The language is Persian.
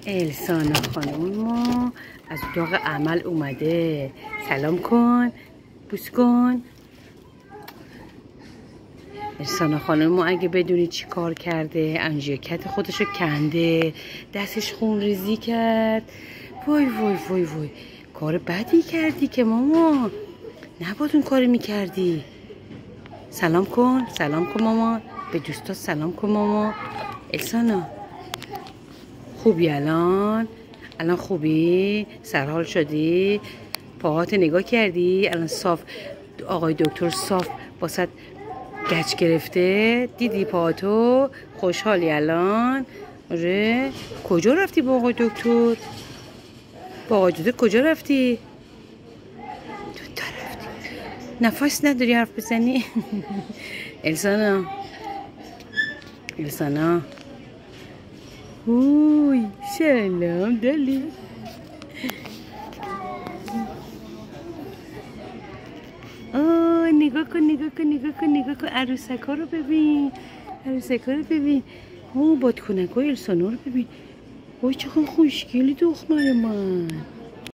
السانا خانم ما از اتاق عمل اومده. سلام کن، بوس کن. السانا خانم ما اگه بدونی چی کار کرده، انژیوکت خودشو کنده، دستش خون ریزی کرد. وای وای وای وای، کار بدی کردی که ماما، نباید اون کاری میکردی. سلام کن، سلام کن ماما، به دوستا سلام کن ماما. السانا خوبی الان خوبی؟ سرحال شدی؟ پاهات نگاه کردی؟ الان صاف، آقای دکتر صاف باست گچ گرفته، دیدی پاهاتو؟ خوشحالی الان؟ آره. کجا رفتی با آقای دکتر؟ با آقای دکتر کجا رفتی؟ نفس نداری حرف بزنی؟ السانا اوی سلام دلی. نگاه کن عروسک ها رو ببین، بادکنک های السانا رو ببین. وای چقدر خوشگلی دختر من.